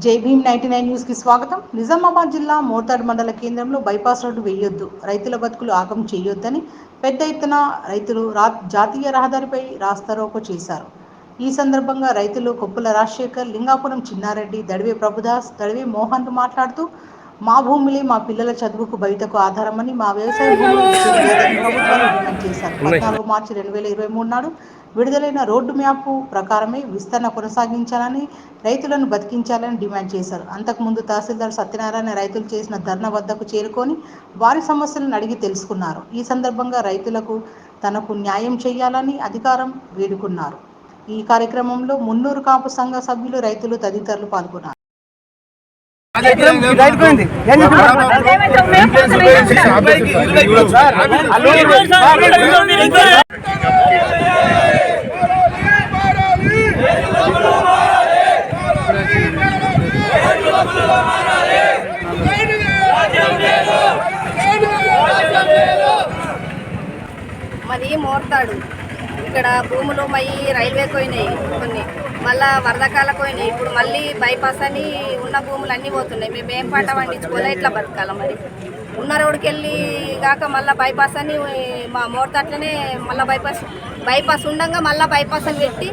జై భీమ్ 99 న్యూస్ కి స్వాగతం. నిజామాబాద్ జిల్లా మోర్తాడ్ మండల కేంద్రంలో బైపాస్ రోడ్డు వేయొద్దు, రైతుల బతుకులు ఆగం చేయొద్దని పెద్ద ఎత్తున రైతులు జాతీయ రహదారిపై రాస్తారోకో చేశారు. ఈ సందర్భంగా రైతులు కొప్పుల రాజశేఖర్, లింగాపురం చిన్నారెడ్డి, దడివే ప్రభుదాస్, దడివే మోహన్ మాట్లాడుతూ మా భూములే మా పిల్లల చదువుకు భవితకు ఆధారమని, మా వ్యవసాయ భూములు ప్రభుత్వాలు డిమాండ్ చేశారు. 14 మార్చి 2023 నాడు విడుదలైన రోడ్డు మ్యాప్ ప్రకారమే విస్తరణ కొనసాగించాలని, రైతులను బతికించాలని డిమాండ్ చేశారు. అంతకుముందు తహసీల్దార్ సత్యనారాయణ రైతులు చేసిన ధర్నా వద్దకు చేరుకొని వారి సమస్యలను అడిగి తెలుసుకున్నారు. ఈ సందర్భంగా రైతులకు తనకు న్యాయం చేయాలని అధికారం వేడుకున్నారు. ఈ కార్యక్రమంలో మున్నూరు కాపు సంఘ సభ్యులు, రైతులు తదితరులు పాల్గొన్నారు. మాది మోర్తాడు. ఇక్కడ భూములు మళ్ళీ రైల్వేకి పోయినాయి, కొన్ని మళ్ళీ వరదకాలకు పోయినాయి. ఇప్పుడు మళ్ళీ బైపాస్ అని ఉన్న భూములు అన్నీ పోతున్నాయి. మేము ఏం పంట పండించుకోలే, ఇట్లా బతకాలి. మరి ఉన్న రోడ్డుకి వెళ్ళి కాక మళ్ళీ బైపాస్ అని మా మోర్తాట్లోనే మళ్ళీ బైపాస్ ఉండగా మళ్ళీ బైపాస్ అని పెట్టి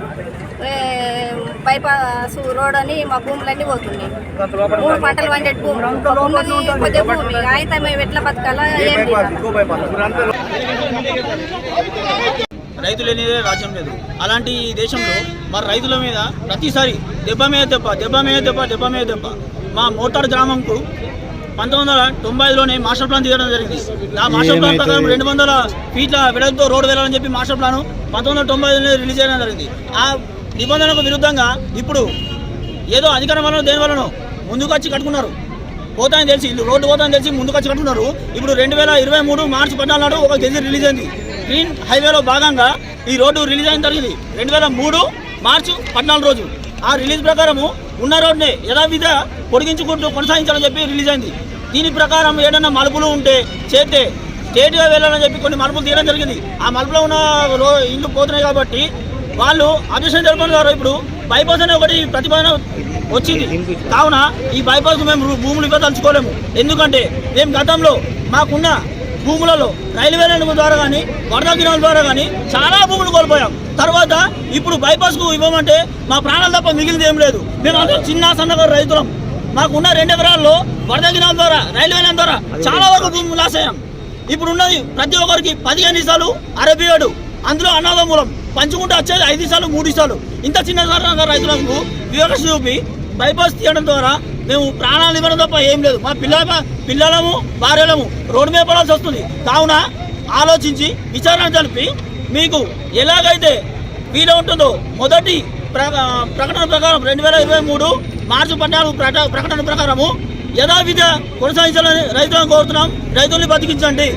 బైపాస్ రోడ్ అని మా భూములన్నీ పోతున్నాయి. 3 పంటలు పండే భూమి, కొద్దిగా భూమి అయితే మేము ఎట్లా బతకాలా ఏం లేదు. రైతు లేనిదే రాజ్యం లేదు. అలాంటి దేశంలో మరి రైతుల మీద ప్రతిసారి దెబ్బ మీద దెబ్బ. మా మోర్తాడు గ్రామంకు 1995లోనే మాస్టర్ ప్లాన్ తీయడం జరిగింది. ఆ మాస్టర్ ప్లాన్ ప్రకారం 200 ఫీట్ల వెడల్పుతో రోడ్డు వేయాలని చెప్పి మాస్టర్ ప్లాన్ 1995లో రిలీజ్ చేయడం జరిగింది. ఆ నిబంధనకు విరుద్ధంగా ఇప్పుడు ఏదో అధికారం వలన దేని వలన ముందుకు వచ్చి కట్టుకున్నారు. పోతాయని తెలిసి రోడ్డు పోతాయని తెలిసి ముందుకు వచ్చి కట్టుకున్నారు. ఇప్పుడు 2023 మార్చి 14 నాడు ఒక గెజిట్ రిలీజ్ అయింది. గ్రీన్ హైవేలో భాగంగా ఈ రోడ్డు రిలీజ్ అయిన జరిగింది 2003 మార్చి 14 రోజు. ఆ రిలీజ్ ప్రకారము ఉన్న రోడ్డునే యథావిధిగా పొడిగించుకుంటూ కొనసాగించాలని చెప్పి రిలీజ్ అయింది. దీని ప్రకారం ఏదైనా మలుపులు ఉంటే చేస్తే స్టేట్గా వెళ్ళాలని చెప్పి కొన్ని మలుపులు తీయడం జరిగింది. ఆ మలుపులో ఉన్న ఇల్లు పోతున్నాయి కాబట్టి వాళ్ళు అబ్జెక్షన్ జరుపుకున్నారు. ఇప్పుడు బైపాస్ అనే ఒకటి ప్రతిపాదన వచ్చింది. కావున ఈ బైపాస్ మేము భూములు ఇవ్వదలుచుకోలేము. ఎందుకంటే మేము గతంలో మాకున్న భూములలో రైల్వే లైన్ ద్వారా కానీ వరద గినాల ద్వారా కానీ చాలా భూములు కోల్పోయాం. తర్వాత ఇప్పుడు బైపాస్కు ఇవ్వమంటే మా ప్రాణాలు తప్ప మిగిలింది ఏం లేదు. మేము అందరం చిన్న సన్నగారు రైతులం. మాకున్న 2 ఎకరాల్లో వరద గినాల ద్వారా రైల్వే లైన్ ద్వారా చాలా వరకు భూములు లాస్ అయ్యాం. ఇప్పుడు ఉన్నది ప్రతి ఒక్కరికి 15 ఇసాలు 67, అందులో అన్నదమ్ములం పంచుకుంటూ వచ్చేది 5 ఇసాలు 3 ఇసాలు. ఇంత చిన్న సన్నగా రైతులకు వివక్ష చూపి బైపాస్ తీయడం ద్వారా మేము ప్రాణాలు ఇవ్వడం తప్ప ఏం లేదు. మా పిల్లలము భార్యలము రోడ్డు మీద పడాల్సి వస్తుంది. కావున ఆలోచించి విచారణ జరిపి మీకు ఎలాగైతే వీలు ఉంటుందో మొదటి ప్రకటన ప్రకారం 2023 మార్చి 14 ప్రకటన ప్రకారము యథావిధిగా కొనసాగించాలని రైతులను కోరుతున్నాం. రైతుల్ని బతికించండి.